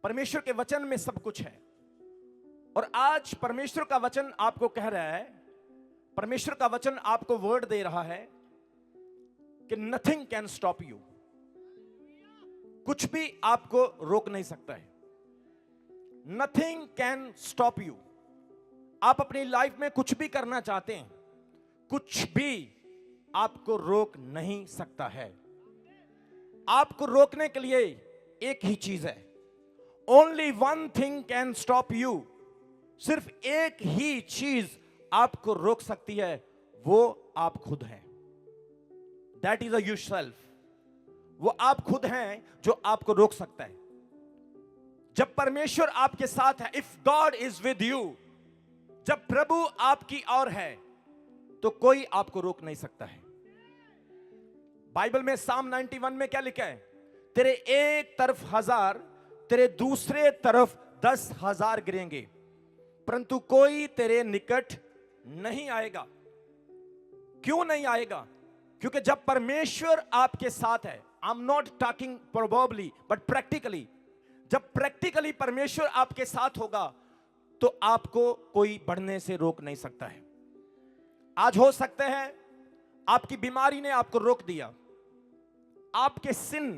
परमेश्वर के वचन में सब कुछ है। और आज परमेश्वर का वचन आपको कह रहा है, परमेश्वर का वचन आपको वर्ड दे रहा है कि नथिंग कैन स्टॉप यू। कुछ भी आपको रोक नहीं सकता है। Nothing can stop you. आप अपनी लाइफ में कुछ भी करना चाहते हैं, कुछ भी आपको रोक नहीं सकता है। आपको रोकने के लिए एक ही चीज है, only one thing can stop you. सिर्फ एक ही चीज आपको रोक सकती है, वो आप खुद हैं। That is you self. वो आप खुद हैं जो आपको रोक सकता है। जब परमेश्वर आपके साथ है, if God is with you, जब प्रभु आपकी ओर है, तो कोई आपको रोक नहीं सकता है। बाइबल में साम 91 में क्या लिखा है? तेरे एक तरफ 1000, तेरे दूसरे तरफ 10,000 गिरेंगे, परंतु कोई तेरे निकट नहीं आएगा। क्यों नहीं आएगा? क्योंकि जब परमेश्वर आपके साथ है, I am not talking probably but practically, जब प्रैक्टिकली परमेश्वर आपके साथ होगा तो आपको कोई बढ़ने से रोक नहीं सकता है। आज हो सकता है आपकी बीमारी ने आपको रोक दिया, आपके सिन,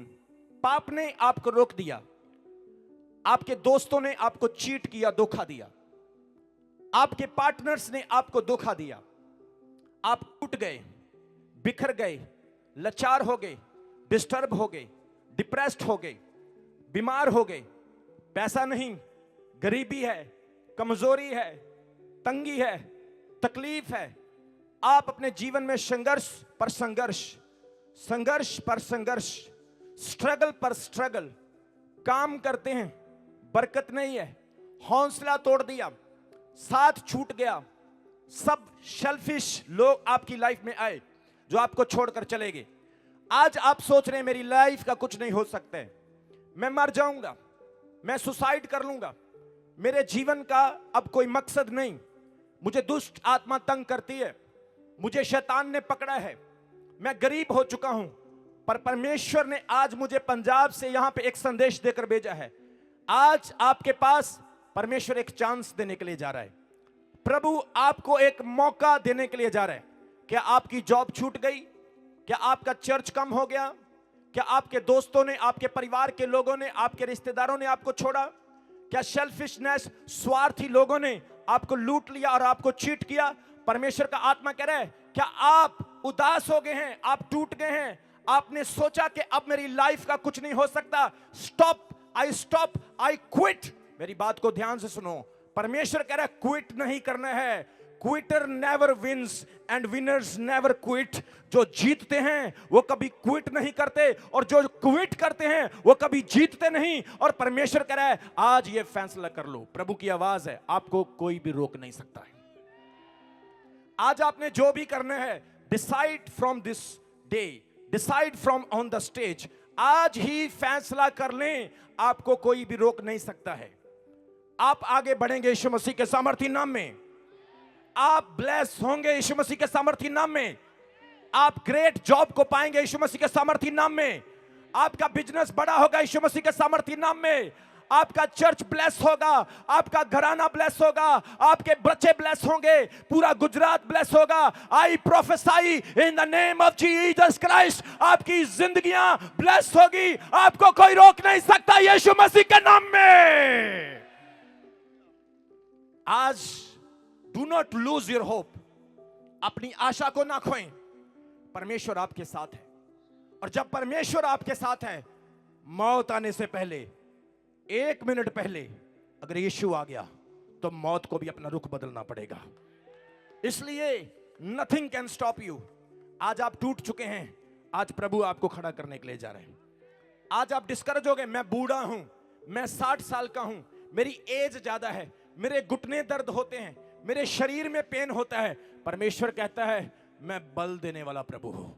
पाप ने आपको रोक दिया, आपके दोस्तों ने आपको चीट किया, धोखा दिया, आपके पार्टनर्स ने आपको धोखा दिया, आप टूट गए, बिखर गए, लाचार हो गए, डिस्टर्ब हो गए, डिप्रेस्ड हो गए, बीमार हो गए, पैसा नहीं, गरीबी है, कमजोरी है, तंगी है, तकलीफ है। आप अपने जीवन में संघर्ष पर संघर्ष, संघर्ष पर संघर्ष, स्ट्रगल पर स्ट्रगल, काम करते हैं, बरकत नहीं है, हौसला तोड़ दिया, साथ छूट गया, सब शेल्फिश लोग आपकी लाइफ में आए जो आपको छोड़कर चले गए। आज आप सोच रहे हैं मेरी लाइफ का कुछ नहीं हो सकता है, मैं मर जाऊंगा, मैं सुसाइड कर लूंगा, मेरे जीवन का अब कोई मकसद नहीं, मुझे दुष्ट आत्मा तंग करती है, मुझे शैतान ने पकड़ा है, मैं गरीब हो चुका हूं। पर परमेश्वर ने आज मुझे पंजाब से यहां पे एक संदेश देकर भेजा है। आज आपके पास परमेश्वर एक चांस देने के लिए जा रहा है। प्रभु आपको एक मौका देने के लिए जा रहा है। क्या आपकी जॉब छूट गई? क्या आपका चर्च कम हो गया? क्या आपके दोस्तों ने, आपके परिवार के लोगों ने, आपके रिश्तेदारों ने आपको छोड़ा? क्या सेल्फिशनेस, स्वार्थी लोगों ने आपको लूट लिया और आपको चीट किया? परमेश्वर का आत्मा कह रहा है, क्या आप उदास हो गए हैं, आप टूट गए हैं, आपने सोचा कि अब मेरी लाइफ का कुछ नहीं हो सकता? Stop, I quit. मेरी बात को ध्यान से सुनो। परमेश्वर कह रहा है क्विट नहीं करना है। Quitter never wins and winners never quit. जो जीतते हैं वो कभी क्विट नहीं करते, और जो क्विट करते हैं वो कभी जीतते नहीं। और परमेश्वर कह रहा है आज ये फैसला कर लो। प्रभु की आवाज है, आपको कोई भी रोक नहीं सकता है। आज आपने जो भी करना है, decide from this day, decide from on the stage. आज ही फैसला कर लें, आपको कोई भी रोक नहीं सकता है। आप आगे बढ़ेंगे यीशु मसीह के सामर्थी नाम में। आप ब्लेस होंगे यीशु मसीह के सामर्थी नाम में। आप ग्रेट जॉब को पाएंगे यीशु मसीह के सामर्थी नाम में। आपका बिजनेस बड़ा होगा यीशु मसीह के सामर्थी नाम में। आपका चर्च ब्लेस होगा, आपका घराना ब्लेस होगा, आपके बच्चे ब्लेस होंगे, पूरा गुजरात ब्लेस होगा। I prophesy in the name of Jesus Christ, आपकी जिंदगियां ब्लेस होगी। आपको कोई रोक नहीं सकता यीशु मसीह के नाम में। आज do not lose your hope. अपनी आशा को ना खोएं। परमेश्वर आपके साथ है, और जब परमेश्वर आपके साथ है, मौत आने से पहले, 1 मिनट पहले अगर यीशु आ गया तो मौत को भी अपना रुख बदलना पड़ेगा। इसलिए नथिंग कैन स्टॉप यू। आज आप टूट चुके हैं, आज प्रभु आपको खड़ा करने के लिए जा रहे हैं। आज आप डिस्करेज हो गए, मैं बूढ़ा हूं, मैं 60 साल का हूं, मेरी एज ज्यादा है, मेरे घुटने दर्द होते हैं, मेरे शरीर में पेन होता है। परमेश्वर कहता है मैं बल देने वाला प्रभु हूं,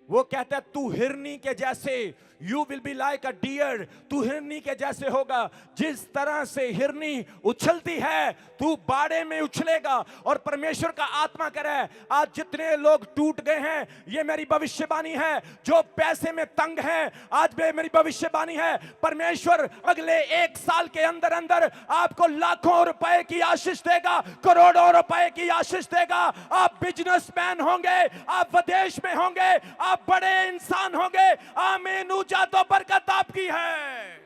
वो कहता है तू हिरनी के जैसे, you will be like a deer, तू हिरनी के जैसे होगा। जिस तरह से हिरनी उछलती है तू बाड़े में उछलेगा। और परमेश्वर का आत्मा कह रहा है आज जितने लोग टूट गए हैं, ये मेरी भविष्यवाणी है, जो पैसे में तंग है, आज भी मेरी भविष्यवाणी है, परमेश्वर अगले 1 साल के अंदर अंदर आपको लाखों रुपए की आशीष देगा, करोड़ों रुपए की आशीष देगा। आप बिजनेसमैन होंगे, आप विदेश में होंगे, आप बड़े इंसान होंगे। आमीन। ऊंचा तो बरकत आपकी है।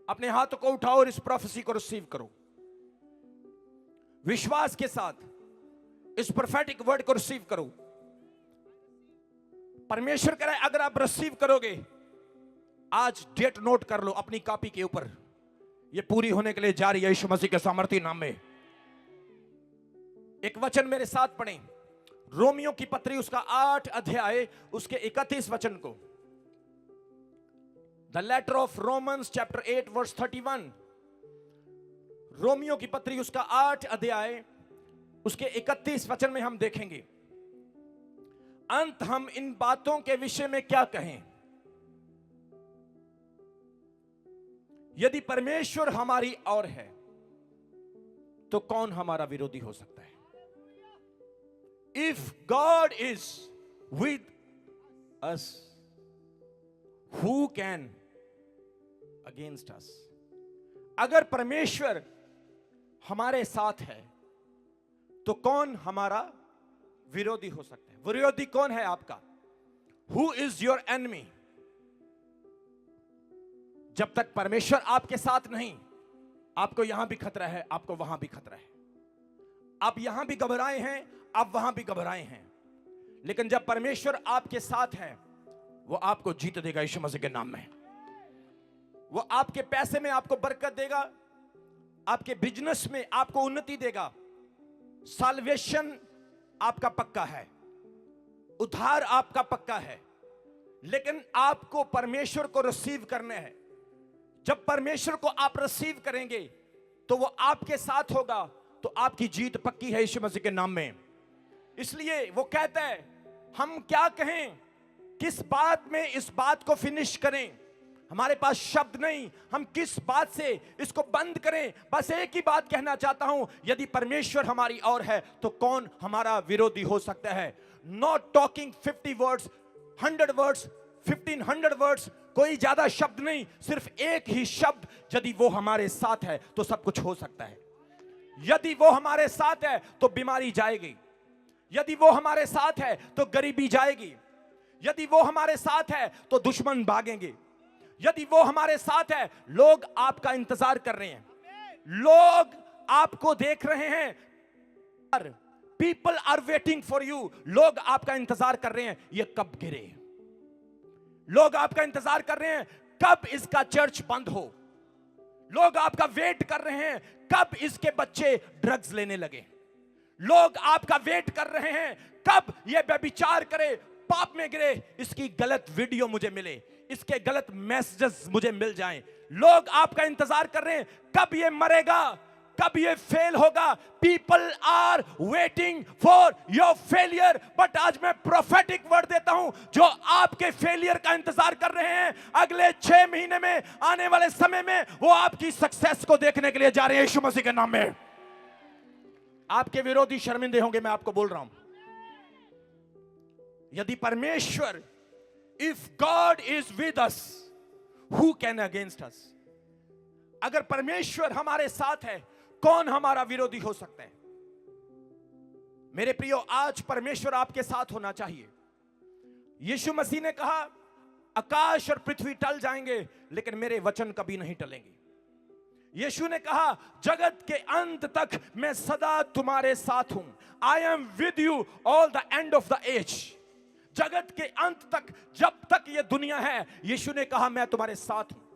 अपने हाथों को उठाओ और इस प्रोफेसी को रिसीव करो विश्वास के साथ। इस प्रोफेटिक वर्ड को रिसीव करो। परमेश्वर कह रहा है अगर आप रिसीव करोगे, आज डेट नोट कर लो अपनी कॉपी के ऊपर, यह पूरी होने के लिए जा रही है यीशु मसीह के सामर्थी नाम में। एक वचन मेरे साथ पढ़ें, रोमियो की पत्री उसका 8 अध्याय उसके 31 वचन को। The letter of Romans chapter 8 verse 31। Romeo की पत्री उसका 8 अध्याय उसके 31 वचन में हम देखेंगे, अंत हम इन बातों के विषय में क्या कहें? यदि परमेश्वर हमारी ओर है तो कौन हमारा विरोधी हो सकता है? If God is with us, who can against us? अगर परमेश्वर हमारे साथ है तो कौन हमारा विरोधी हो सकता है? विरोधी कौन है आपका? Who is your enemy? जब तक परमेश्वर आपके साथ नहीं, आपको यहां भी खतरा है, आपको वहां भी खतरा है। आप यहां भी घबराए हैं, आप वहां भी घबराए हैं, लेकिन जब परमेश्वर आपके साथ है वो आपको जीत देगा यीशु मसीह के नाम में। वो आपके पैसे में आपको बरकत देगा, आपके बिजनेस में आपको उन्नति देगा। साल्वेशन आपका पक्का है, उद्धार आपका पक्का है, लेकिन आपको परमेश्वर को रिसीव करने हैं। जब परमेश्वर को आप रिसीव करेंगे तो वो आपके साथ होगा, तो आपकी जीत पक्की है यीशु मसीह के नाम में। इसलिए वो कहता है हम क्या कहें, किस बात में इस बात को फिनिश करें? हमारे पास शब्द नहीं, हम किस बात से इसको बंद करें? बस एक ही बात कहना चाहता हूं, यदि परमेश्वर हमारी ओर है तो कौन हमारा विरोधी हो सकता है? Not talking 50 words, 100 words, 1500 words, कोई ज्यादा शब्द नहीं, सिर्फ एक ही शब्द, यदि वो हमारे साथ है तो सब कुछ हो सकता है। यदि वो हमारे साथ है तो बीमारी जाएगी, यदि वो हमारे साथ है तो गरीबी जाएगी, यदि वो हमारे साथ है तो दुश्मन भागेंगे, यदि वो हमारे साथ है लोग आपका इंतजार कर रहे हैं, लोग आपको देख रहे हैं, people are waiting for you, लोग आपका इंतजार कर रहे हैं ये कब गिरे, लोग आपका इंतजार कर रहे हैं कब इसका चर्च बंद हो, लोग आपका वेट कर रहे हैं कब इसके बच्चे ड्रग्स लेने लगे, लोग आपका वेट कर रहे हैं कब ये व्यभिचार करे, पाप में गिरे, इसकी गलत वीडियो मुझे मिले, इसके गलत मैसेजेस मुझे मिल जाएं। लोग आपका इंतजार कर रहे हैं कब ये मरेगा, कब ये फेल होगा। People are waiting for your failure, but आज मैं प्रोफेटिक वर्ड देता हूं, जो आपके फेलियर का इंतजार कर रहे हैं, अगले 6 महीने में, आने वाले समय में वो आपकी सक्सेस को देखने के लिए जा रहे हैं यीशु मसीह के नाम में। आपके विरोधी शर्मिंदे होंगे, मैं आपको बोल रहा हूं। यदि परमेश्वर, if God is with us, who can against us? अगर परमेश्वर हमारे साथ है, कौन हमारा विरोधी हो सकता है? मेरे प्रियो, आज परमेश्वर आपके साथ होना चाहिए। यीशु मसीह ने कहा आकाश और पृथ्वी टल जाएंगे लेकिन मेरे वचन कभी नहीं टलेंगे। यीशु ने कहा जगत के अंत तक मैं सदा तुम्हारे साथ हूं। I am with you all the end of the age. जगत के अंत तक, जब तक ये दुनिया है, यीशु ने कहा मैं तुम्हारे साथ हूं।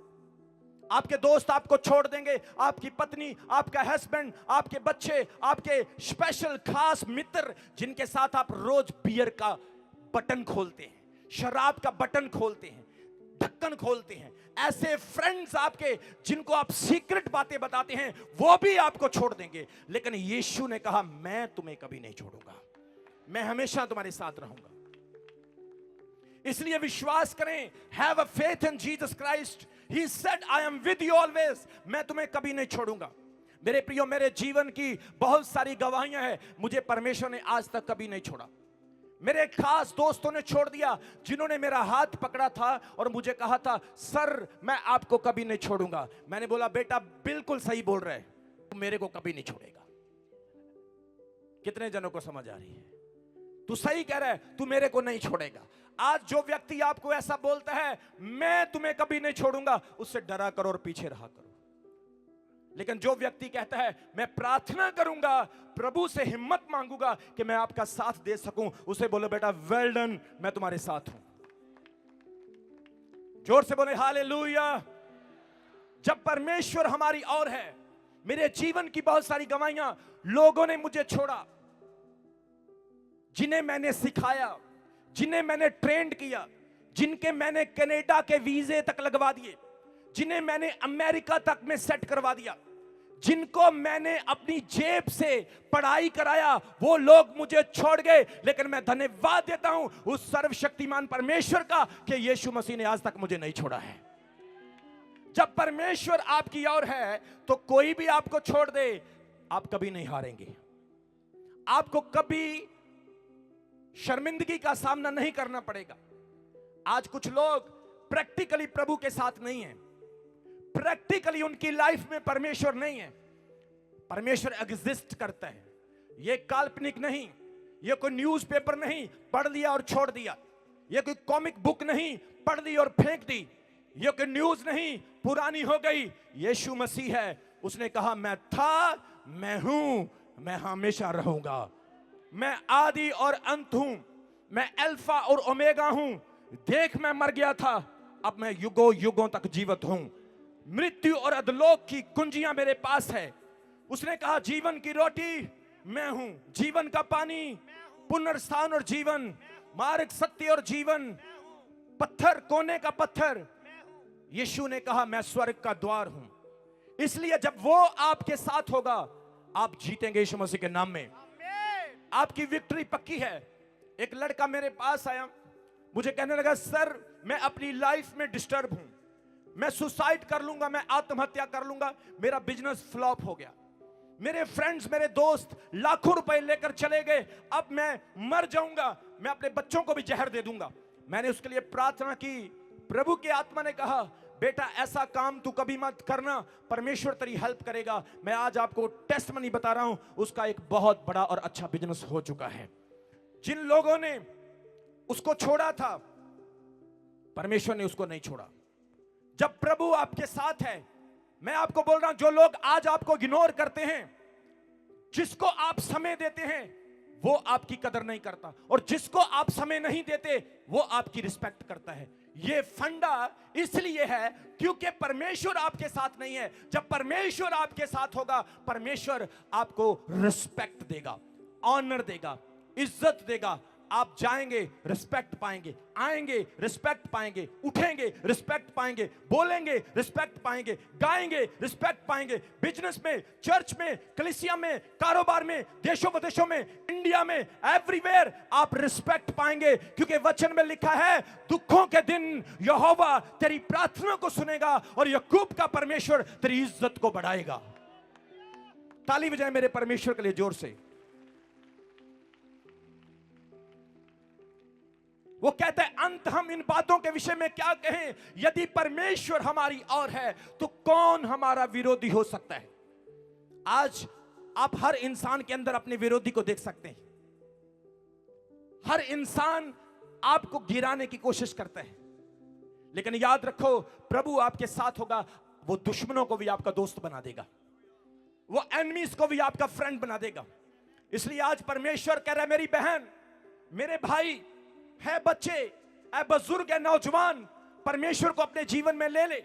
आपके दोस्त आपको छोड़ देंगे, आपकी पत्नी, आपका हस्बैंड, आपके बच्चे, आपके स्पेशल खास मित्र जिनके साथ आप रोज बियर का बटन खोलते हैं, शराब का बटन खोलते हैं, ढक्कन खोलते हैं, ऐसे फ्रेंड्स आपके जिनको आप सीक्रेट बातें बताते हैं, वो भी आपको छोड़ देंगे। लेकिन यीशु ने कहा मैं तुम्हें कभी नहीं छोड़ूंगा, मैं हमेशा तुम्हारे साथ रहूंगा। इसलिए विश्वास करें, have a faith in Jesus Christ, he said I am with you always, मैं तुम्हें कभी नहीं छोड़ूंगा। मेरे प्रियो, मेरे जीवन की बहुत सारी गवाहियां हैं, मुझे परमेश्वर ने आज तक कभी नहीं छोड़ा। मेरे खास दोस्तों ने छोड़ दिया, जिन्होंने मेरा हाथ पकड़ा था और मुझे कहा था सर मैं आपको कभी नहीं छोड़ूंगा। मैंने बोला बेटा बिल्कुल सही बोल रहे, तू मेरे को कभी नहीं छोड़ेगा। कितने जनों को समझ आ रही है? तू सही कह रहा है, तू मेरे को नहीं छोड़ेगा। आज जो व्यक्ति आपको ऐसा बोलता है मैं तुम्हें कभी नहीं छोड़ूंगा, उससे डरा करो और पीछे रहा करो। लेकिन जो व्यक्ति कहता है मैं प्रार्थना करूंगा, प्रभु से हिम्मत मांगूंगा कि मैं आपका साथ दे सकूं, उसे बोलो बेटा वेल डन, मैं तुम्हारे साथ हूं। जोर से बोले हालेलुया। जब परमेश्वर हमारी ओर है, मेरे जीवन की बहुत सारी गवाहियां, लोगों ने मुझे छोड़ा, जिन्हें मैंने सिखाया, जिन्हें मैंने ट्रेंड किया, जिनके मैंने कनाडा के वीजे तक लगवा दिए, जिन्हें मैंने अमेरिका तक में सेट करवा दिया, जिनको मैंने अपनी जेब से पढ़ाई कराया, वो लोग मुझे छोड़ गए। लेकिन मैं धन्यवाद देता हूं उस सर्वशक्तिमान परमेश्वर का कि यीशु मसीह ने आज तक मुझे नहीं छोड़ा है। जब परमेश्वर आपकी ओर है तो कोई भी आपको छोड़ दे, आप कभी नहीं हारेंगे। आपको कभी शर्मिंदगी का सामना नहीं करना पड़ेगा। आज कुछ लोग प्रैक्टिकली प्रभु के साथ नहीं हैं, प्रैक्टिकली उनकी लाइफ में परमेश्वर नहीं है। परमेश्वर एग्जिस्ट करता है, ये काल्पनिक नहीं, ये कोई न्यूज़पेपर नहीं पढ़ लिया और छोड़ दिया, ये कोई कॉमिक बुक नहीं पढ़ ली और फेंक दी, ये कोई न्यूज़ नहीं पुरानी हो गई। यीशु मसीह है, उसने कहा मैं था, मैं हूं, मैं हमेशा रहूंगा, मैं आदि और अंत हूं, मैं अल्फा और ओमेगा हूं। देख मैं मर गया था, अब मैं युगों युगों तक जीवित हूं। मृत्यु और अधोलोक की कुंजियां मेरे पास है। उसने कहा जीवन की रोटी मैं हूं, जीवन का पानी, पुनरुत्थान और जीवन, मार्ग सत्य और जीवन, पत्थर कोने का पत्थर। यीशु ने कहा मैं स्वर्ग का द्वार हूं। इसलिए जब वो आपके साथ होगा, आप जीतेंगे यीशु मसीह के नाम में। आपकी विक्ट्री पक्की है। एक लड़का मेरे पास आया, मुझे कहने लगा सर मैं अपनी लाइफ में डिस्टर्ब हूं, मैं सुसाइड कर लूंगा, मैं आत्महत्या कर लूंगा, मेरा बिजनेस फ्लॉप हो गया, मेरे फ्रेंड्स मेरे दोस्त लाखों रुपए लेकर चले गए, अब मैं मर जाऊंगा, मैं अपने बच्चों को भी जहर दे दूंगा। मैंने उसके लिए प्रार्थना की। प्रभु की आत्मा ने कहा बेटा ऐसा काम तू कभी मत करना, परमेश्वर तेरी हेल्प करेगा। मैं आज आपको टेस्टमनी बता रहा हूं, उसका एक बहुत बड़ा और अच्छा बिजनेस हो चुका है। जिन लोगों ने उसको छोड़ा था, परमेश्वर ने उसको नहीं छोड़ा। जब प्रभु आपके साथ है, मैं आपको बोल रहा हूं, जो लोग आज आपको इग्नोर करते हैं, जिसको आप समय देते हैं, वो आपकी कदर नहीं करता, और जिसको आप समय नहीं देते वो आपकी रिस्पेक्ट करता है। ये फंडा इसलिए है क्योंकि परमेश्वर आपके साथ नहीं है। जब परमेश्वर आपके साथ होगा, परमेश्वर आपको रिस्पेक्ट देगा, ऑनर देगा, इज्जत देगा। आप जाएंगे रिस्पेक्ट पाएंगे, आएंगे रिस्पेक्ट पाएंगे, उठेंगे रिस्पेक्ट पाएंगे, बोलेंगे रिस्पेक्ट पाएंगे, गाएंगे रिस्पेक्ट पाएंगे। बिजनेस में, चर्च में, कलीसिया में, कारोबार में, देशों विदेशों में, इंडिया में, एवरीवेयर आप रिस्पेक्ट पाएंगे। क्योंकि वचन में लिखा है दुखों के दिन यहोवा तेरी प्रार्थना को सुनेगा और याकूब का परमेश्वर तेरी इज्जत को बढ़ाएगा। ताली बजाएं मेरे परमेश्वर के लिए जोर से। वो कहते हैं अंत हम इन बातों के विषय में क्या कहें, यदि परमेश्वर हमारी ओर है तो कौन हमारा विरोधी हो सकता है। आज आप हर इंसान के अंदर अपने विरोधी को देख सकते हैं। हर इंसान आपको गिराने की कोशिश करता है, लेकिन याद रखो प्रभु आपके साथ होगा, वो दुश्मनों को भी आपका दोस्त बना देगा, वो एनिमीज को भी आपका फ्रेंड बना देगा। इसलिए आज परमेश्वर कह रहा है मेरी बहन, मेरे भाई है, बच्चे है, बुजुर्ग है, नौजवान, परमेश्वर को अपने जीवन में ले ले,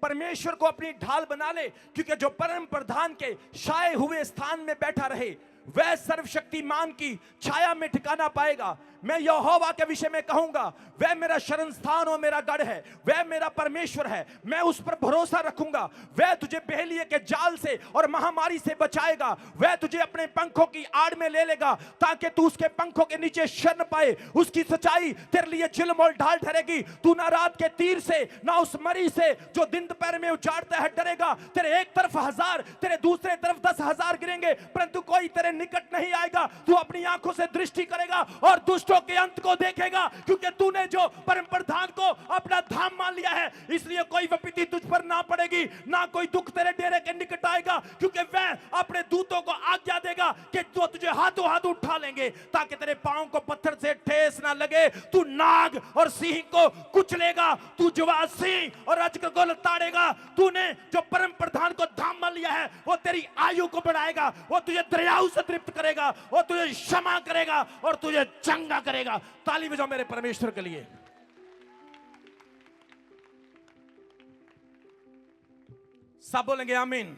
परमेश्वर को अपनी ढाल बना ले। क्योंकि जो परम प्रधान के छाए हुए स्थान में बैठा रहे, वह सर्वशक्तिमान की छाया में ठिकाना पाएगा। मैं यहोवा के विषय में कहूंगा, वह मेरा शरण स्थान और मेरा गढ़ है, वह मेरा परमेश्वर है, मैं उस पर भरोसा रखूंगा। वह तुझे बेहलिए के जाल से और महामारी से बचाएगा, वह तुझे अपने पंखों की आड़ में ले लेगा ताकि तू उसके पंखों के नीचे शरण पाए। उसकी सच्चाई तेरे लिए चिलम और ढाल ठहरेगी। तू ना रात के तीर से ना उस मरी से जो दिन दोपहर में उजाड़ता है डरेगा। तेरे एक तरफ 1000, तेरे दूसरे तरफ 10,000 गिरेंगे, परंतु कोई तेरे निकट नहीं आएगा। तू अपनी आंखों से दृष्टि करेगा और दुष्टों के अंत को देखेगा, क्योंकि तूने जो परम प्रधान को अपना धाम मान लिया है, इसलिए कोई विपत्ति तुझ पर ना पड़ेगी, ना कोई दुख तेरे डेरे के निकट आएगा, क्योंकि वह अपने दूतों को आज्ञा देगा कि जो तुझे हाथों हाथ उठा लेंगे ताकि तेरे पांव को पत्थर से ठेस ना लगे। तू नाग और सिंह को कुचलेगा, तू जुआ सिंह और अजगर को लताड़ेगा। तूने जो परम प्रधान को धाम मान लिया है, वो तेरी आयु को बढ़ाएगा, वो तुझे दरियाओं से तृप्त करेगा, वो तुझे क्षमा करेगा और तुझे चंगा करेगा। ताली बजाओ मेरे परमेश्वर के लिए। सब बोलेंगे आमीन।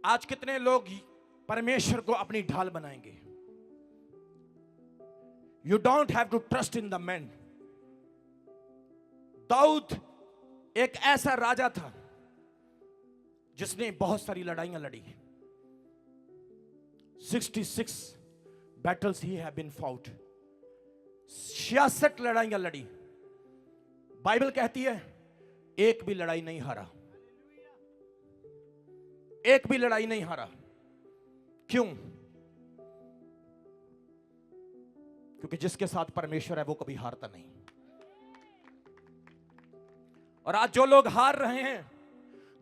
आज कितने लोग परमेश्वर को अपनी ढाल बनाएंगे? You don't have to trust in the man. Dawood एक ऐसा राजा था जिसने बहुत सारी लड़ाइयां लड़ी। 66 battles he have been fought। 66 लड़ाइयां लड़ी। बाइबल कहती है एक भी लड़ाई नहीं हारा, एक भी लड़ाई नहीं हारा। क्यों? क्योंकि जिसके साथ परमेश्वर है वो कभी हारता नहीं। और आज जो लोग हार रहे हैं,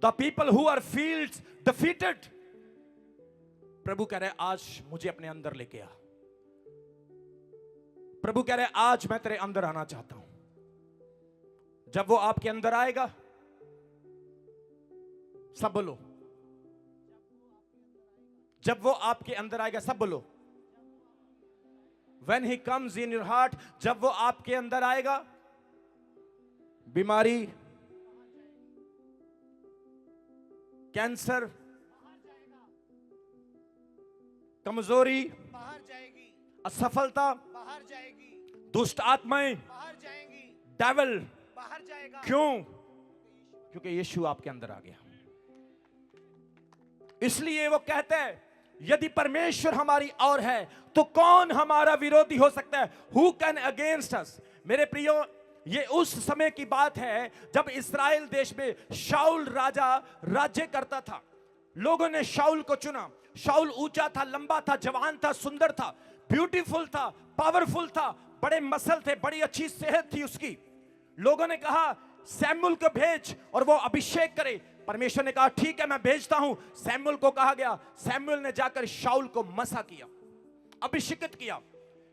the people who are feels defeated, प्रभु कह रहे हैं आज मुझे अपने अंदर लेके आ। प्रभु कह रहे हैं आज मैं तेरे अंदर आना चाहता हूं। जब वो आपके अंदर आएगा, सब बोलो, जब वो आपके अंदर आएगा, सब बोलो, when he comes in your heart, जब वो आपके अंदर आएगा, बीमारी, कैंसर, कमजोरी बाहर जाएगी, असफलता बाहर जाएगी, दुष्ट आत्माएं बाहर जाएंगी, डेविल। बाहर जाएगा। क्यों? क्योंकि यीशु आपके अंदर आ गया। इसलिए वो कहते हैं यदि परमेश्वर हमारी ओर है तो कौन हमारा विरोधी हो सकता है? Who can against us? मेरे प्रियो, ये उस समय की बात है जब इस्राएल देश में शाऊल राजा राज्य करता था। लोगों ने शाऊल को चुना। शाऊल ऊंचा था, लंबा था, जवान था, सुंदर था, ब्यूटीफुल था, पावरफुल था, बड़े मसल थे, बड़ी अच्छी सेहत थी उसकी। लोगों ने कहा सैमुअल को भेज और वो अभिषेक करे। परमेश्वर ने कहा ठीक है मैं भेजता हूं। सैमुअल को कहा गया। सैमुअल ने जाकर शाऊल को मसा किया, अभिषेकित किया।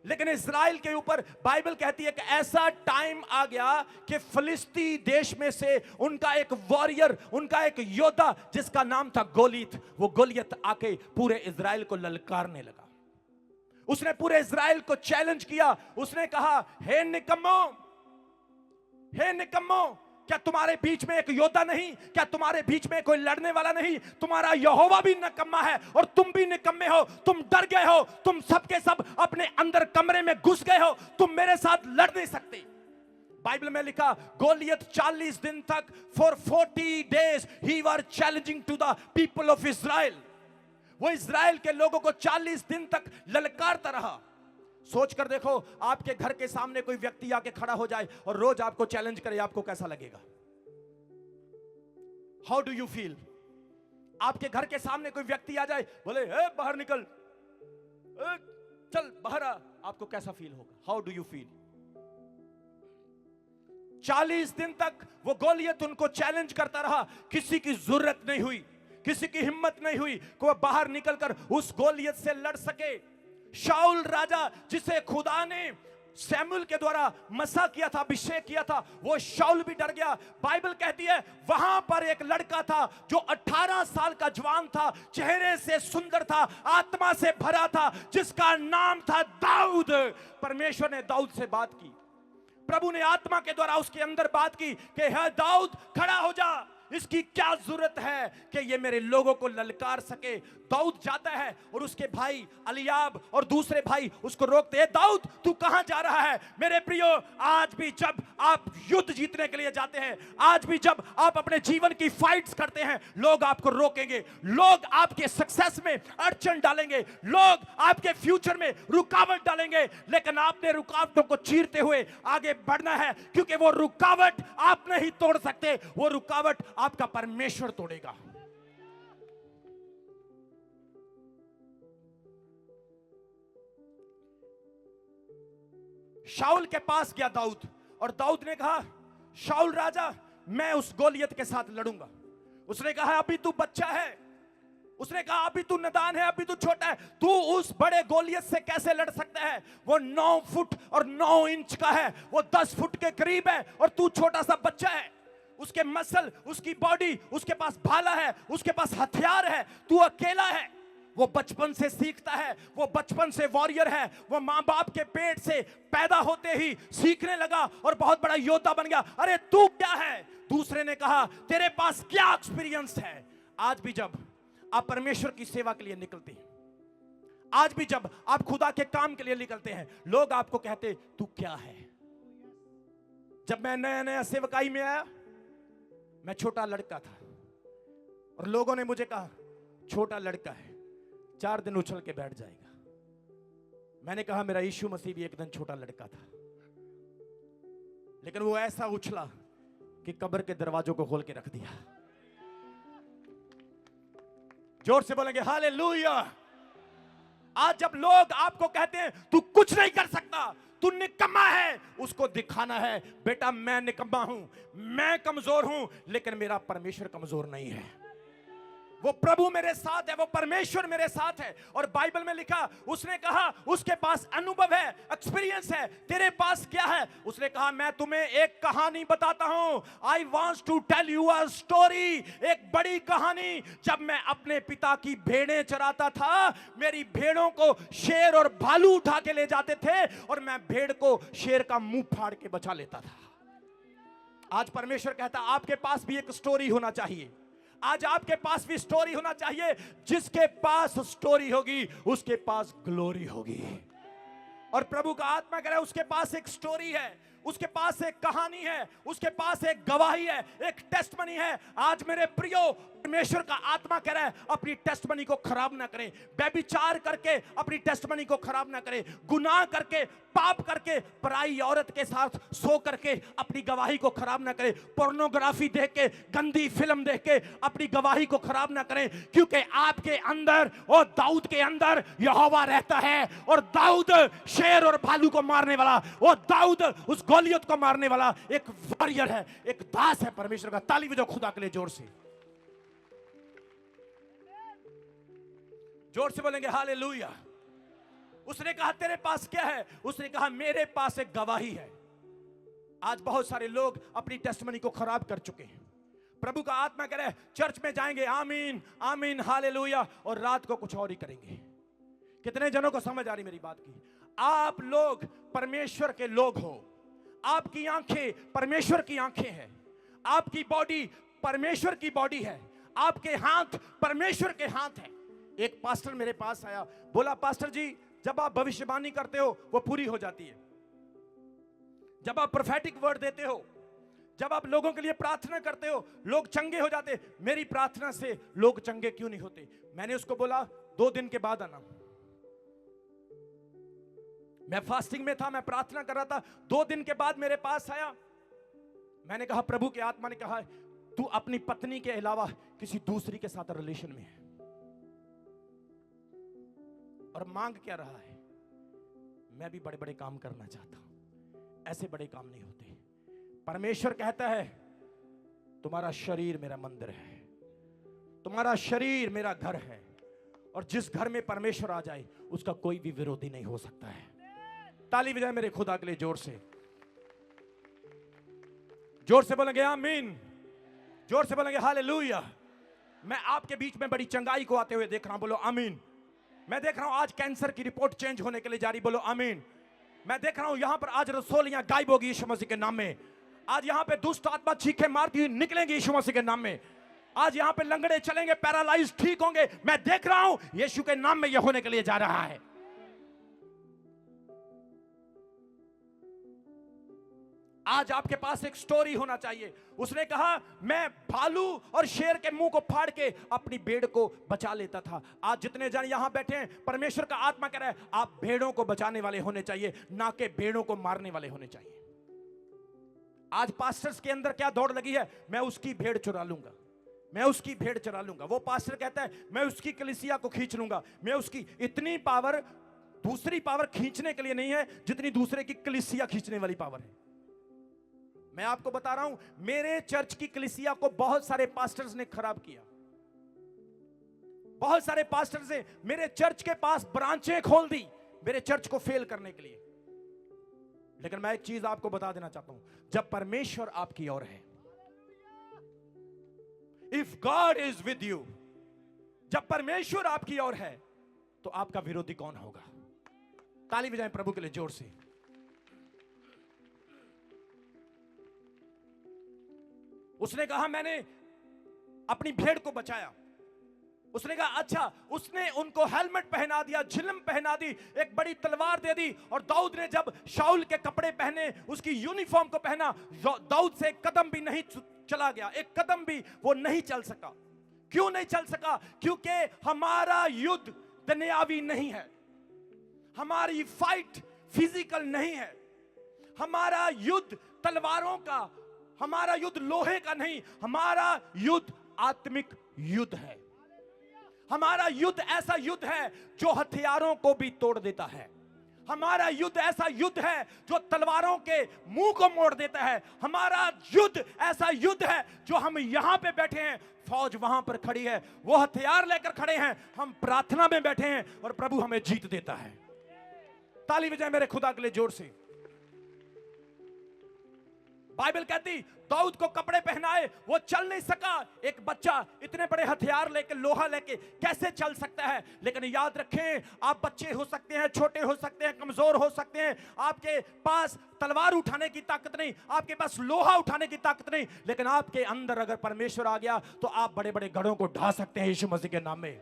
लेकिन इस्राएल के ऊपर बाइबल कहती है कि ऐसा टाइम आ गया कि फिलिस्ती देश में से उनका एक वॉरियर, उनका एक योद्धा जिसका नाम था गोलियत, वो गोलियत आके पूरे इस्राएल को ललकारने लगा। उसने पूरे इस्राएल को चैलेंज किया। उसने कहा हे निकम्मो, हे निकम्मो, क्या तुम्हारे बीच में एक योद्धा नहीं? क्या तुम्हारे बीच में कोई लड़ने वाला नहीं? तुम्हारा यहोवा भी निकम्मा है और तुम भी निकम्मे हो। तुम डर गए हो, तुम सबके सब अपने अंदर कमरे में घुस गए हो, तुम मेरे साथ लड़ नहीं सकते। बाइबल में लिखा गोलियत 40 दिन तक, for 40 days he were challenging to the people of Israel. वो इज़राइल के लोगों को 40 दिन तक ललकारता रहा। सोच कर देखो, आपके घर के सामने कोई व्यक्ति आके खड़ा हो जाए और रोज आपको चैलेंज करे, आपको कैसा लगेगा? How do you feel? आपके घर के सामने कोई व्यक्ति आ जाए, बोले ए बाहर निकल, ए, चल बाहर आ, आपको कैसा फील होगा? How do you feel? 40 दिन तक वो गोलियत उनको चैलेंज करता रहा। किसी की जरूरत नहीं हुई, किसी की हिम्मत नहीं हुई कि वह बाहर निकलकर उस गोलियत से लड़ सके। शाऊल राजा जिसे खुदा ने सैमुअल के द्वारा मसा किया था, अभिषेक किया था, वो शाऊल भी डर गया। बाइबल कहती है वहां पर एक लड़का था जो 18 साल का जवान था, चेहरे से सुंदर था, आत्मा से भरा था, जिसका नाम था दाऊद। परमेश्वर ने दाऊद से बात की। प्रभु ने आत्मा के द्वारा उसके अंदर बात की कि हे दाऊद खड़ा हो जा। इसकी क्या जरूरत है कि ये मेरे लोगों को ललकार सके। दाऊद जाता है और उसके भाई अलियाब और दूसरे भाई उसको रोकते हैं, दाऊद तू कहां जा रहा है? मेरे प्रियो, आज भी जब आप युद्ध जीतने के लिए जाते हैं, आज भी जब आप अपने जीवन की फाइट्स करते हैं, लोग आपको रोकेंगे, लोग आपके सक्सेस में अड़चन डालेंगे, लोग आपके फ्यूचर में रुकावट डालेंगे, लेकिन आपने रुकावटों को चीरते हुए आगे बढ़ना है, क्योंकि वो रुकावट आप नहीं तोड़ सकते, वो रुकावट आपका परमेश्वर तोड़ेगा। शाऊल के पास गया दाऊद, और दाऊद ने कहा, शाऊल राजा, मैं उस गोलियत के साथ लड़ूंगा। उसने कहा, अभी तू बच्चा है। उसने कहा, अभी तू नादान है, अभी तू छोटा है, तू उस बड़े गोलियत से कैसे लड़ सकता है? वो 9 फुट और 9 इंच का है, वो 10 फुट के करीब है, और तू छोटा सा बच्चा है। उसके मसल, उसकी बॉडी, उसके पास भाला है, उसके पास हथियार है, तू अकेला है। वो बचपन से सीखता है, वो बचपन से वॉरियर है, वो मां बाप के पेट से पैदा होते ही सीखने लगा और बहुत बड़ा योद्धा बन गया। अरे तू क्या है? दूसरे ने कहा, तेरे पास क्या एक्सपीरियंस है? आज भी जब आप परमेश्वर की सेवा के लिए निकलते हैं, आज भी जब आप खुदा के काम के लिए निकलते हैं, लोग आपको कहते, तू क्या है? जब मैं नया नया सेवकाई में आया, मैं छोटा लड़का था, और लोगों ने मुझे कहा, छोटा लड़का है, 4 दिन उछल के बैठ जाएगा। मैंने कहा, मेरा यीशु मसीह भी एक दिन छोटा लड़का था, लेकिन वो ऐसा उछला कि कब्र के दरवाजों को खोल के रख दिया। जोर से बोलेंगे हालेलुया। आज जब लोग आपको कहते हैं तू कुछ नहीं कर सकता, तू निकम्मा है, उसको दिखाना है, बेटा मैं निकम्मा हूं, मैं कमजोर हूं, लेकिन मेरा परमेश्वर कमजोर नहीं है। वो प्रभु मेरे साथ है, वो परमेश्वर मेरे साथ है। और बाइबल में लिखा, उसने कहा उसके पास अनुभव है, एक्सपीरियंस है। तेरे पास क्या है? उसने कहा, मैं तुम्हें एक कहानी बताता हूं। I want to tell you a story, एक बड़ी कहानी। जब मैं अपने पिता की भेड़ें चराता था, मेरी भेड़ों को शेर और भालू उठा के ले जाते थे, और मैं भेड़ को शेर का मुंह फाड़ के बचा लेता था। आज परमेश्वर कहता, आपके पास भी एक स्टोरी होना चाहिए। आज आपके पास भी स्टोरी होना चाहिए। जिसके पास स्टोरी होगी, उसके पास ग्लोरी होगी। और प्रभु का आत्मा कह रहा है, उसके पास एक स्टोरी है, उसके पास एक कहानी है, उसके पास एक गवाही है, एक टेस्टमनी है। आज मेरे प्रियो, परमेश्वर का आत्मा कह रहा है, अपनी टेस्टमनी को खराब ना करें। व्यभिचार करके अपनी टेस्टमनी को खराब ना करें। गुनाह करके, पाप करके, पराई औरत के साथ सो करके अपनी गवाही को खराब ना करें। पोर्नोग्राफी देख के, गंदी फिल्म देख के अपनी गवाही को खराब ना करें, क्योंकि आपके अंदर और दाऊद के अंदर यहोवा रहता है। और दाऊद शेर और भालू को मारने वाला, और दाऊद उस गोलियत को मारने वाला एक वॉरियर है, एक दास है परमेश्वर का। ताली बजाओ खुदा के लिए जोर से, जोर से बोलेंगे हालेलुया। उसने कहा, तेरे पास क्या है? उसने कहा, मेरे पास एक गवाही है। आज बहुत सारे लोग अपनी टेस्टमनी को खराब कर चुके हैं। प्रभु का आत्मा कह रहा है, चर्च में जाएंगे, आमीन आमीन हालेलुया, और रात को कुछ और ही करेंगे। कितने जनों को समझ आ रही मेरी बात की? आप लोग परमेश्वर के लोग हो। आपकी आंखें परमेश्वर की आंखें हैं, आपकी बॉडी परमेश्वर की बॉडी है, आपके हाथ परमेश्वर के हाथ हैं। एक पास्टर मेरे पास आया, बोला, पास्टर जी, जब आप भविष्यवाणी करते हो वो पूरी हो जाती है, जब आप प्रोफेटिक वर्ड देते हो, जब आप लोगों के लिए प्रार्थना करते हो, लोग चंगे हो जाते। मेरी प्रार्थना से लोग चंगे क्यों नहीं होते? मैंने उसको बोला, 2 दिन के बाद आना। मैं फास्टिंग में था, मैं प्रार्थना कर रहा था, 2 दिन के बाद मेरे पास आया। मैंने कहा, प्रभु के आत्मा ने कहा, तू अपनी पत्नी के अलावा किसी दूसरी के साथ रिलेशन में है, और मांग क्या रहा है? मैं भी बड़े बड़े काम करना चाहता हूं। ऐसे बड़े काम नहीं होते। परमेश्वर कहता है, तुम्हारा शरीर मेरा मंदिर है, तुम्हारा शरीर मेरा घर है, और जिस घर में परमेश्वर आ जाए उसका कोई भी विरोधी नहीं हो सकता है। ताली बजाए मेरे खुदा के लिए जोर से, जोर से बोलेंगे आमीन, जोर से बोलेंगे हालेलुया। मैं आपके बीच में बड़ी चंगाई को आते हुए देख रहा हूं, बोलो आमीन। मैं देख रहा हूं आज कैंसर की रिपोर्ट चेंज होने के लिए जा रही, बोलो आमीन। मैं देख रहा हूं यहां पर आज रसोलियां गायब होगी यीशु मसीह के नाम में। आज यहां पे दुष्ट आत्मा चीखे मारती हुई निकलेंगी यीशु मसीह के नाम में। आज यहां पे लंगड़े चलेंगे, पैरालाइज ठीक होंगे। मैं देख रहा हूं यीशु के नाम में यह होने के लिए जा रहा है। आज आपके पास एक स्टोरी होना चाहिए। उसने कहा मैं भालू और शेर के मुंह को फाड़ के अपनी भेड़ को बचा लेता था। आज जितने जन यहां बैठे हैं, परमेश्वर का आत्मा कह रहा है आप भेड़ों को बचाने वाले होने चाहिए, ना कि भेड़ों को मारने वाले होने चाहिए। आज पास्टर्स के अंदर क्या दौड़ लगी है, मैं उसकी भेड़ चुरा लूंगा, मैं उसकी भेड़ चुरा लूंगा। वो पास्टर कहता है मैं उसकी कलीसिया को खींच लूंगा, मैं उसकी। इतनी पावर दूसरी पावर खींचने के लिए नहीं है जितनी दूसरे की कलीसिया खींचने वाली पावर है। मैं आपको बता रहा हूं, मेरे चर्च की कलीसिया को बहुत सारे पास्टर्स ने खराब किया। बहुत सारे पास्टर्स ने मेरे चर्च के पास ब्रांचें खोल दी मेरे चर्च को फेल करने के लिए। लेकिन मैं एक चीज आपको बता देना चाहता हूं, जब परमेश्वर आपकी ओर है, if God is with you, जब परमेश्वर आपकी ओर है तो आपका विरोधी कौन होगा? ताली बजाएं प्रभु के लिए जोर से। उसने कहा मैंने अपनी भेड़ को बचाया। उसने कहा अच्छा, उसने उनको हेलमेट पहना दिया, झिलम पहना दी, एक बड़ी तलवार दे दी। और दाऊद ने जब शाऊल के कपड़े पहने, उसकी यूनिफॉर्म को पहना, दाऊद से एक कदम भी नहीं चला गया, एक कदम भी वो नहीं चल सका। क्यों नहीं चल सका? क्योंकि हमारा युद्ध दुनियावी नहीं है, हमारी फाइट फिजिकल नहीं है, हमारा युद्ध तलवारों का, हमारा युद्ध लोहे का नहीं, हमारा युद्ध आत्मिक युद्ध है। हमारा युद्ध ऐसा युद्ध है जो हथियारों को भी तोड़ देता है। हमारा युद्ध ऐसा युद्ध है जो तलवारों के मुंह को मोड़ देता है। हमारा युद्ध ऐसा युद्ध है जो हम यहां पे बैठे हैं, फौज वहां पर खड़ी है, वो हथियार लेकर खड़े हैं, हम प्रार्थना में बैठे हैं और प्रभु हमें जीत देता है। ताली बजाएं मेरे खुदा के लिए जोर से। बाइबल कहती दाऊद को कपड़े पहनाए, वो चल नहीं सका। एक बच्चा इतने बड़े हथियार लेके, लोहा लेके कैसे चल सकता है? लेकिन याद रखें, आप बच्चे हो सकते हैं, छोटे हो सकते हैं, कमजोर हो सकते हैं, आपके पास तलवार उठाने की ताकत नहीं, आपके पास लोहा उठाने की ताकत नहीं, लेकिन आपके अंदर अगर परमेश्वर आ गया तो आप बड़े बड़े गढ़ों को ढा सकते हैं यीशु मसीह के नाम में।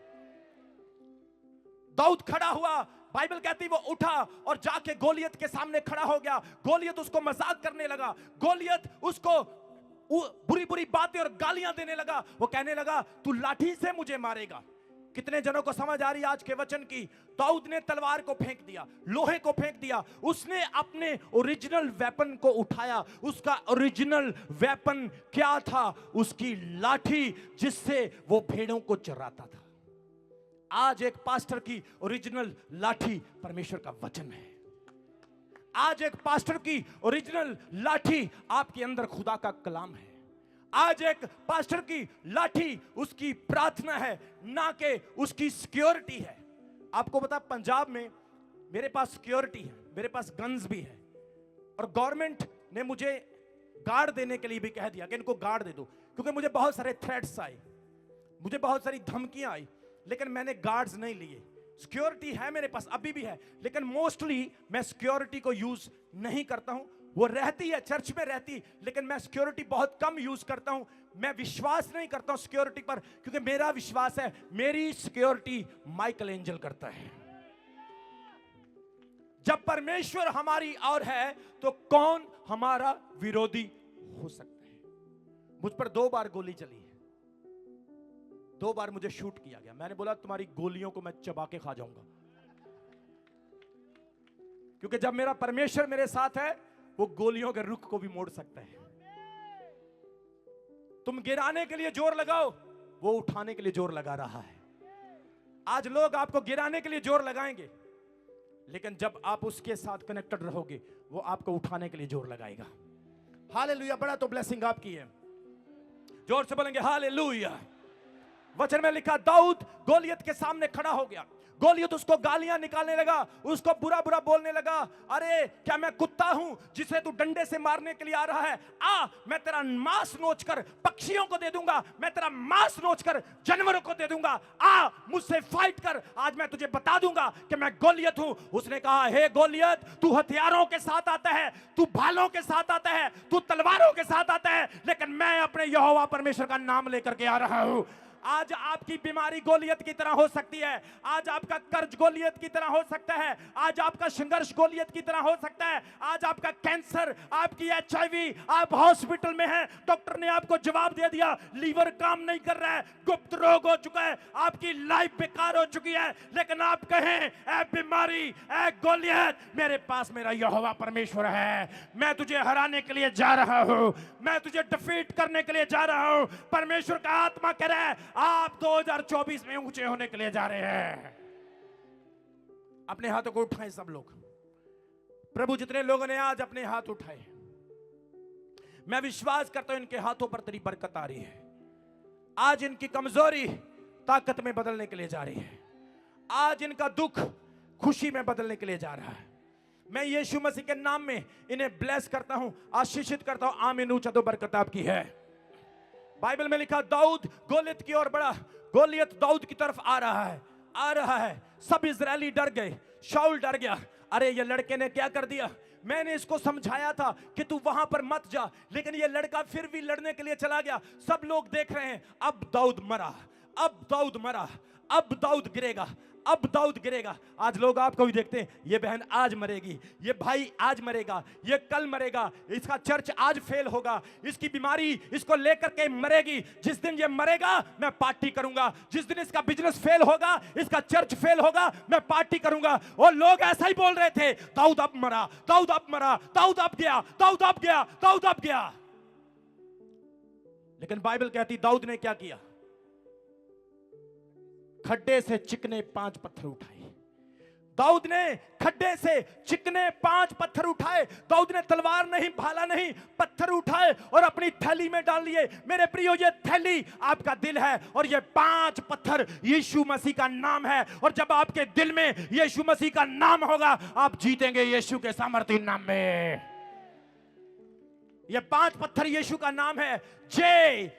दाऊद खड़ा हुआ, बाइबल कहती वो उठा और जाके गोलियत के सामने खड़ा हो गया। गोलियत उसको मजाक करने लगा, गोलियत उसको बुरी बुरी बातें और गालियां देने लगा। वो कहने लगा तू लाठी से मुझे मारेगा। कितने जनों को समझ आ रही है आज के वचन की? दाऊद ने तलवार को फेंक दिया, लोहे को फेंक दिया, उसने अपने ओरिजिनल वेपन को उठाया। उसका ओरिजिनल वेपन क्या था? उसकी लाठी, जिससे वो भेड़ों को चराता था। आज एक पास्टर की ओरिजिनल लाठी परमेश्वर का वचन है। आज एक पास्टर की ओरिजिनल लाठी आपके अंदर खुदा का कलाम है। आज एक पास्टर की लाठी उसकी प्रार्थना है, ना कि उसकी सिक्योरिटी है। आपको पता, पंजाब में मेरे पास सिक्योरिटी है, मेरे पास गन्स भी है, और गवर्नमेंट ने मुझे गार्ड देने के लिए भी कह दिया कि इनको गार्ड दे दो, क्योंकि मुझे बहुत सारे थ्रेट्स आए, मुझे बहुत सारी धमकियां आई, लेकिन मैंने गार्ड्स नहीं लिए। सिक्योरिटी है मेरे पास, अभी भी है, लेकिन मोस्टली मैं सिक्योरिटी को यूज नहीं करता हूं। वो रहती है, चर्च में रहती, लेकिन मैं सिक्योरिटी बहुत कम यूज करता हूं। मैं विश्वास नहीं करता हूं सिक्योरिटी पर, क्योंकि मेरा विश्वास है मेरी सिक्योरिटी माइकल एंजल करता है। जब परमेश्वर हमारी ओर है तो कौन हमारा विरोधी हो सकता है? मुझ पर 2 बार गोली चली है, 2 बार मुझे शूट किया गया। मैंने बोला तुम्हारी गोलियों को मैं चबा के खा जाऊंगा, क्योंकि जब मेरा परमेश्वर मेरे साथ है वो गोलियों के रुख को भी मोड़ सकता है। तुम गिराने के लिए जोर लगाओ, वो उठाने के लिए जोर लगा रहा है। आज लोग आपको गिराने के लिए जोर लगाएंगे, लेकिन जब आप उसके साथ कनेक्टेड रहोगे वो आपको उठाने के लिए जोर लगाएगा। हालेलुया। बड़ा तो ब्लेसिंग आपकी है, जोर से बोलेंगे हालेलुया। वचन में लिखा दाऊद गोलियत के सामने खड़ा हो गया। गोलियत उसको गालियां निकालने लगा, उसको बुरा बुरा बोलने लगा। अरे क्या मैं कुत्ता हूं जिसे तू डंडे से मारने के लिए आ रहा है? आ, मैं तेरा मांस नोचकर पक्षियों को दे दूंगा, मैं तेरा मांस नोचकर जानवरों को दे दूंगा। आ, मुझसे फाइट कर, आज मैं तुझे बता दूंगा कि मैं गोलियत हूं। उसने कहा, हे गोलियत, तू हथियारों के साथ आता है, तू भालों के साथ आता है, तू तलवारों के साथ आता है, लेकिन मैं अपने यहोवा परमेश्वर का नाम लेकर के आ रहा हूं। आज आपकी बीमारी गोलियत की तरह हो सकती है, आज आपका कर्ज गोलियत की तरह हो सकता है, आज आपका संघर्ष गोलियत की तरह हो सकता है, आज आपका कैंसर, आपकी HIV, आप हॉस्पिटल में हैं, डॉक्टर ने आपको जवाब दे दिया, लीवर काम नहीं कर रहा है, गुप्त रोग हो चुका है, आपकी लाइफ बेकार हो चुकी है, लेकिन आप कहें, ऐ बीमारी, ऐ गोलियत, मेरे पास मेरा यहोवा परमेश्वर है, मैं तुझे हराने के लिए जा रहा हूं, मैं तुझे डिफीट करने के लिए जा रहा हूं। परमेश्वर का आत्मा कह रहा है, आप 2024 में ऊंचे होने के लिए जा रहे हैं। अपने हाथों को उठाएं सब लोग। प्रभु, जितने लोगों ने आज अपने हाथ उठाए, मैं विश्वास करता हूं इनके हाथों पर तेरी बरकत आ रही है। आज इनकी कमजोरी ताकत में बदलने के लिए जा रही है, आज इनका दुख खुशी में बदलने के लिए जा रहा है। मैं यीशु मसीह के नाम में इन्हें ब्लेस करता हूं, आशीषित करता हूं। आमीन। ऊंचा तो बरकत आपकी है। बाइबल में लिखा, दाऊद गोलियत की ओर बढ़ा, गोलियत दाऊद की तरफ आ रहा है, आ रहा है। सब इजरायली डर गए, शाऊल डर गया। अरे ये लड़के ने क्या कर दिया, मैंने इसको समझाया था कि तू वहां पर मत जा, लेकिन ये लड़का फिर भी लड़ने के लिए चला गया। सब लोग देख रहे हैं, अब दाऊद मरा, अब दाऊद मरा, अब दाऊद गिरेगा, अब दाऊद गिरेगा। आज लोग आपको भी देखते हैं, ये बहन आज मरेगी, ये भाई आज मरेगा, ये कल मरेगा, इसका चर्च आज फेल होगा, इसकी बीमारी इसको लेकर के मरेगी। जिस दिन ये मरेगा मैं पार्टी करूंगा, जिस दिन इसका बिजनेस फेल होगा, इसका चर्च फेल होगा, मैं पार्टी करूंगा। और लोग ऐसा ही बोल रहे थे, दाऊद अब मरा, दाऊद अब मरा, दाऊद अब गया, दाऊद अब गया, दाऊद अब गया। लेकिन बाइबल कहती, दाऊद ने क्या किया? खड्डे से चिकने 5 पत्थर उठाए। दाऊद ने खड्डे से चिकने 5 पत्थर उठाए। दाऊद ने तलवार नहीं, भाला नहीं, पत्थर उठाए और अपनी थैली में डाल लिए। मेरे प्रियो, ये थैली आपका दिल है और ये 5 पत्थर यीशु मसीह का नाम है। और जब आपके दिल में यीशु मसीह का नाम होगा, आप जीतेंगे यीशु के सामर्थ्य नाम में। ये 5 पत्थर यीशु का नाम है, JESUS।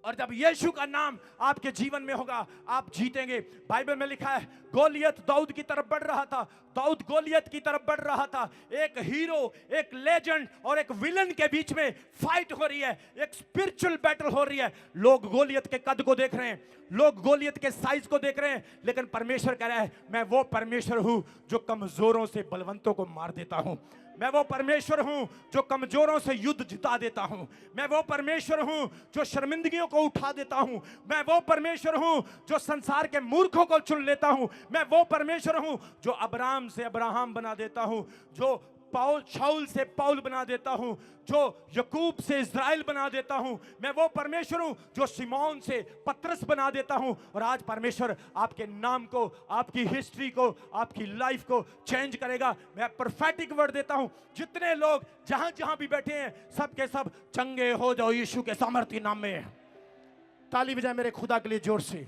और जब यीशु का नाम आपके जीवन में होगा, आप जीतेंगे। बाइबल में लिखा है, गोलियत दाऊद की तरफ बढ़ रहा था, दाऊद गोलियत की तरफ बढ़ रहा था। एक हीरो, एक लेजेंड और एक विलन के बीच में फाइट हो रही है, एक स्पिरिचुअल बैटल हो रही है। लोग गोलियत के कद को देख रहे हैं, लोग गोलियत के साइज को देख रहे हैं, लेकिन परमेश्वर कह रहा है, मैं वो परमेश्वर हूं जो कमजोरों से बलवंतों को मार देता हूं। मैं वो परमेश्वर हूं जो कमजोरों से युद्ध जिता देता हूं। मैं वो परमेश्वर हूं जो शर्मिंदगियों को उठा देता हूं। मैं वो परमेश्वर हूं जो संसार के मूर्खों को चुन लेता हूं। मैं वो परमेश्वर हूं जो अब्राहम से अब्राहम बना देता हूं, जो शाऊल से पौल बना देता हूं, जो याकूब से इज़राइल बना देता हूं। मैं वो परमेश्वर हूं जो शिमोन से पतरस बना देता हूं। और आज परमेश्वर आपके नाम को, आपकी हिस्ट्री को, आपकी लाइफ को चेंज करेगा। मैं प्रोफेटिक वर्ड देता हूं, जितने लोग जहां जहां भी बैठे हैं, सब के सब चंगे हो जाओ यीशु के सामर्थ्य नाम में। ताली बजाए मेरे खुदा के लिए जोर से।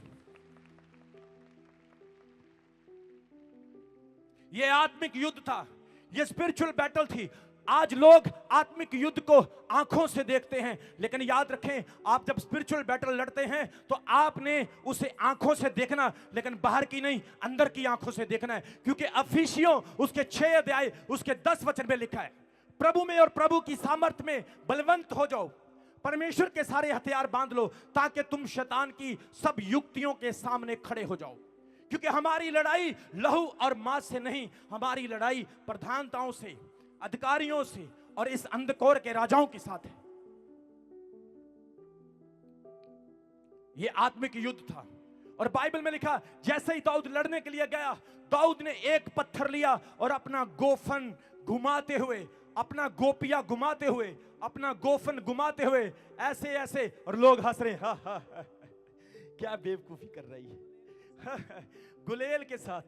ये आत्मिक युद्ध था, ये स्पिरिचुअल बैटल थी। आज लोग आत्मिक युद्ध को आंखों से देखते हैं, लेकिन याद रखें, आप जब स्पिरिचुअल बैटल लड़ते हैं तो आपने उसे आंखों से देखना, लेकिन बाहर की नहीं, अंदर की आंखों से देखना है। क्योंकि अफिसियों उसके 6 अध्याय उसके 10 वचन में लिखा है, प्रभु में और प्रभु की सामर्थ में बलवंत हो जाओ, परमेश्वर के सारे हथियार बांध लो, ताकि तुम शैतान की सब युक्तियों के सामने खड़े हो जाओ। क्योंकि हमारी लड़ाई लहू और मांस से नहीं, हमारी लड़ाई प्रधानताओं से, अधिकारियों से और इस अंधकार के राजाओं के साथ है। यह आत्मिक युद्ध था। और बाइबल में लिखा, जैसे ही दाऊद लड़ने के लिए गया, दाऊद ने एक पत्थर लिया और अपना गोफन घुमाते हुए, अपना गोपिया घुमाते हुए, अपना गोफन घुमाते हुए ऐसे ऐसे, और लोग हंस रहे, हा हा हा, क्या बेवकूफी कर रही है। गुलेल के साथ,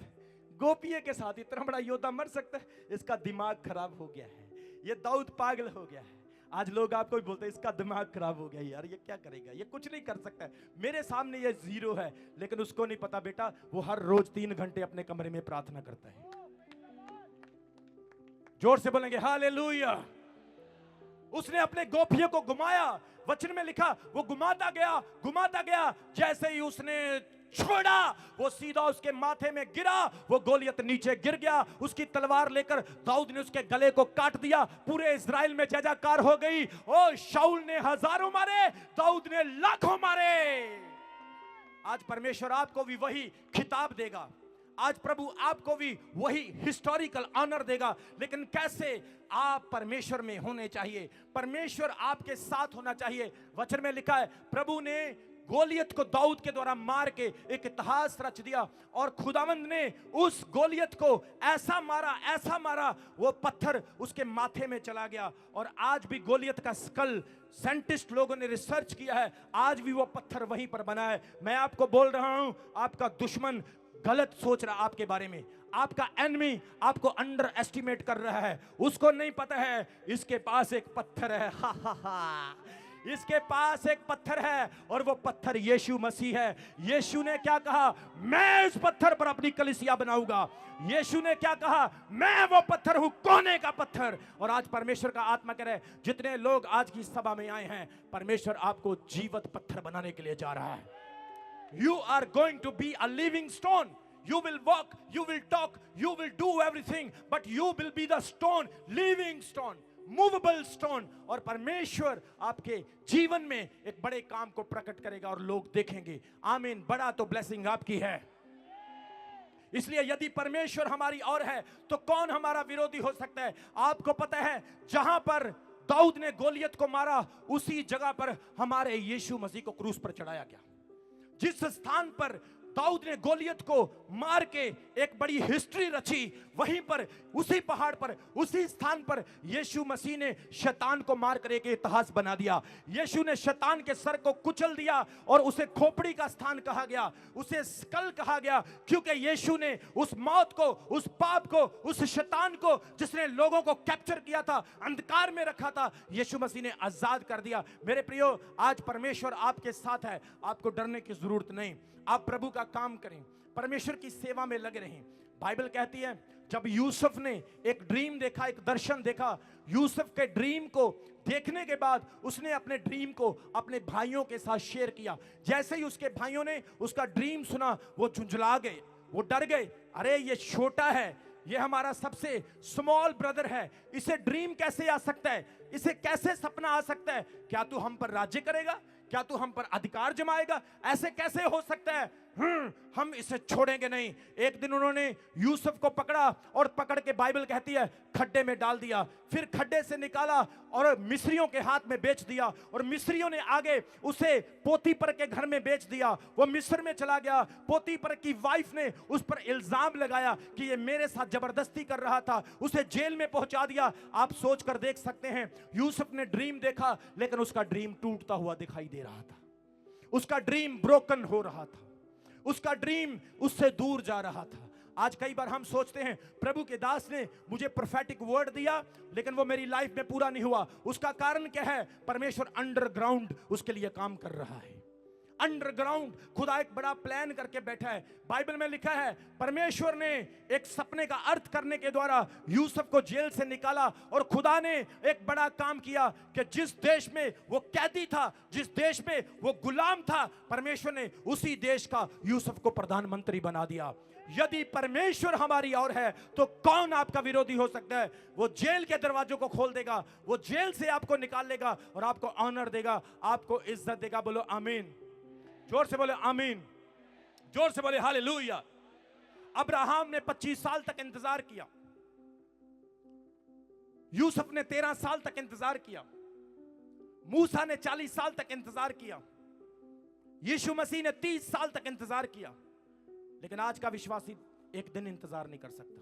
गोपिये के साथ इतना बड़ा योद्धा मर सकता है? इसका दिमाग खराब हो गया है, ये दाऊद पागल हो गया है। आज लोग आपको भी बोलते हैं इसका दिमाग खराब हो गया यार, ये क्या करेगा, ये कुछ नहीं कर सकता है, मेरे सामने ये जीरो है। लेकिन उसको नहीं पता बेटा, वो हर रोज 3 घंटे अपने कमरे में प्रार्थना करता है। जोर से बोलेंगे हालेलुया। उसने अपने गोपियों को घुमाया, वचन में लिखा वो घुमाता गया, जैसे ही उसने छोड़ा वो सीधा उसके माथे में गिरा, वो गोलियत नीचे गिर गया। उसकी तलवार लेकर दाऊद ने उसके गले को काट दिया। पूरे इज़राइल में जय जयकार हो गई। ओ शाऊल ने हजारों मारे, दाऊद ने लाखों मारे। आज परमेश्वर आपको भी वही खिताब देगा, आज प्रभु आपको भी वही हिस्टोरिकल ऑनर देगा। लेकिन कैसे? आप परमेश्वर में होने चाहिए, परमेश्वर आपके साथ होना चाहिए। वचन में लिखा है प्रभु ने गोलियत को दाऊद के द्वारा मार के एक इतिहास रच दिया, और खुदावंद ने उस गोलियत को ऐसा मारा, वो पत्थर उसके माथे में चला गया। और आज भी गोलियत का स्कल साइंटिस्ट लोगों ने रिसर्च किया है, आज भी वो पत्थर वहीं पर बना है। मैं आपको बोल रहा हूं, आपका दुश्मन गलत सोच रहा आपके बारे में, आपका एनिमी आपको अंडर एस्टिमेट कर रहा है। उसको नहीं पता है इसके पास एक पत्थर है, हा हा हा, इसके पास एक पत्थर है, और वो पत्थर यीशु मसीह है। यीशु ने क्या कहा? मैं इस पत्थर पर अपनी कलीसिया बनाऊंगा। यीशु ने क्या कहा? मैं वो पत्थर हूं, कोने का पत्थर। और आज परमेश्वर का आत्मा कह रहा है, जितने लोग आज की सभा में आए हैं, परमेश्वर आपको जीवित पत्थर बनाने के लिए जा रहा है। You are going to be a living stone. You will walk, you will talk, you will do everything, but you will be the stone, living stone, movable stone. और परमेश्वर आपके जीवन में एक बड़े काम को प्रकट करेगा और लोग देखेंगे। आमीन। बड़ा तो ब्लेसिंग आपकी है। इसलिए यदि परमेश्वर हमारी ओर है तो कौन हमारा विरोधी हो सकता है? आपको पता है, जहां पर दाऊद ने गोलियत को मारा, उसी जगह पर हमारे यीशु मसीह को क्रूस पर चढ़ाया गया। जिस स्थान पर दाऊद ने गोलियत को मार के एक बड़ी हिस्ट्री रची, वहीं पर उसी पहाड़ पर, उसी स्थान पर यीशु मसीह ने शैतान को मार कर एक इतिहास बना दिया। यीशु ने शैतान के सर को कुचल दिया और उसे खोपड़ी का स्थान कहा गया, उसे स्कल कहा गया, क्योंकि यीशु ने उस मौत को, उस पाप को, उस शैतान को जिसने लोगों को कैप्चर किया था, अंधकार में रखा था, यीशु मसीह ने आजाद कर दिया। मेरे प्रियो, आज परमेश्वर आपके साथ है, आपको डरने की जरूरत नहीं। आप प्रभु का काम करें, परमेश्वर की सेवा में लगे रहें। बाइबल कहती है जब यूसुफ ने एक ड्रीम देखा, एक दर्शन देखा, यूसुफ के ड्रीम को देखने के बाद उसने अपने ड्रीम को अपने भाइयों के साथ शेयर किया। जैसे ही उसके भाइयों ने उसका ड्रीम सुना, वो झुंझला गए, वो डर गए। अरे ये छोटा है, ये हमारा सबसे स्मॉल ब्रदर है, इसे ड्रीम कैसे आ सकता है, इसे कैसे सपना आ सकता है? क्या तू हम पर राज्य करेगा? क्या तू हम पर अधिकार जमाएगा? ऐसे कैसे हो सकता है? हम इसे छोड़ेंगे नहीं। एक दिन उन्होंने यूसुफ को पकड़ा और पकड़ के, बाइबल कहती है, खड्डे में डाल दिया। फिर खड्डे से निकाला और मिस्रियों के हाथ में बेच दिया, और मिस्रियों ने आगे उसे पोतीपर के घर में बेच दिया। वो मिस्र में चला गया। पोतीपर की वाइफ ने उस पर इल्जाम लगाया कि ये मेरे साथ जबरदस्ती कर रहा था, उसे जेल में पहुंचा दिया। आप सोच कर देख सकते हैं, यूसुफ ने ड्रीम देखा, लेकिन उसका ड्रीम टूटता हुआ दिखाई दे रहा था, उसका ड्रीम ब्रोकन हो रहा था, उसका ड्रीम उससे दूर जा रहा था। आज कई बार हम सोचते हैं प्रभु के दास ने मुझे प्रोफेटिक वर्ड दिया, लेकिन वो मेरी लाइफ में पूरा नहीं हुआ। उसका कारण क्या है? परमेश्वर अंडरग्राउंड उसके लिए काम कर रहा है। अंडरग्राउंड खुदा एक बड़ा प्लान करके बैठा है। बाइबल में लिखा है परमेश्वर ने एक सपने का अर्थ करने के द्वारा यूसुफ को जेल से निकाला, और खुदा ने एक बड़ा काम किया कि जिस देश में वो कैदी था, जिस देश में वो गुलाम था, परमेश्वर ने उसी देश का यूसुफ को प्रधानमंत्री बना दिया। यदि परमेश्वर हमारी ओर है तो कौन आपका विरोधी हो सकता है? वो जेल के दरवाजों को खोल देगा, वो जेल से आपको निकाल लेगा और आपको ऑनर देगा, आपको इज्जत देगा। बोलो आमीन। जोर से बोले आमीन, जोर से बोले हालेलुया। अब्राहम ने 25 साल तक इंतजार किया, यूसुफ ने 13 साल तक इंतजार किया, मूसा ने 40 साल तक इंतजार किया, यीशु मसीह ने 30 साल तक इंतजार किया। लेकिन आज का विश्वासी एक दिन इंतजार नहीं कर सकता।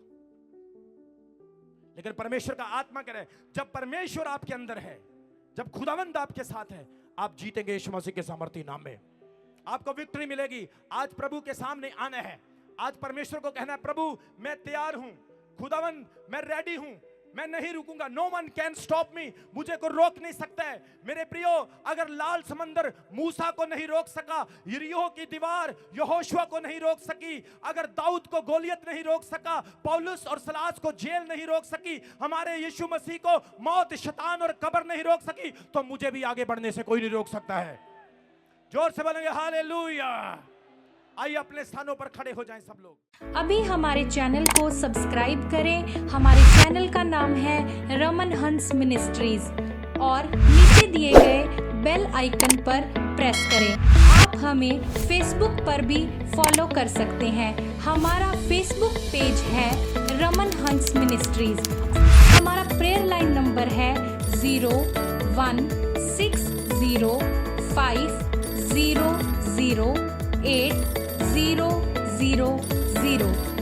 लेकिन परमेश्वर का आत्मा कह रहा है, जब परमेश्वर आपके अंदर है, जब खुदावंद आपके साथ है, आप जीतेंगे यीशु मसीह के सामर्थी नाम में, आपको विक्ट्री मिलेगी। आज प्रभु के सामने आना है, आज परमेश्वर को कहना है, प्रभु मैं तैयार हूं, खुदावंद मैं रेडी हूं, मैं नहीं रुकूंगा। No one can stop me, मुझे को रोक नहीं सकता है। मेरे प्रियो, अगर लाल समंदर मूसा को नहीं रोक सका, यरीहो की दीवार यहोशुआ को नहीं रोक सकी, अगर दाऊद को गोलियत नहीं रोक सका, पौलुस और सलास को जेल नहीं रोक सकी, हमारे यीशु मसीह को मौत, शैतान और कब्र नहीं रोक सकी, तो मुझे भी आगे बढ़ने से कोई नहीं रोक सकता है। जोर से बोलेंगे हालेलुया। आइए अपने स्थानों पर खड़े हो जाएं सब लोग। अभी हमारे चैनल को सब्सक्राइब करें। हमारे चैनल का नाम है रमन हंस मिनिस्ट्रीज और नीचे दिए गए बेल आइकन पर प्रेस करें। आप हमें फेसबुक पर भी फॉलो कर सकते हैं। हमारा फेसबुक पेज है रमन हंस मिनिस्ट्रीज। हमारा प्रेयर लाइन नंबर है 0160500800।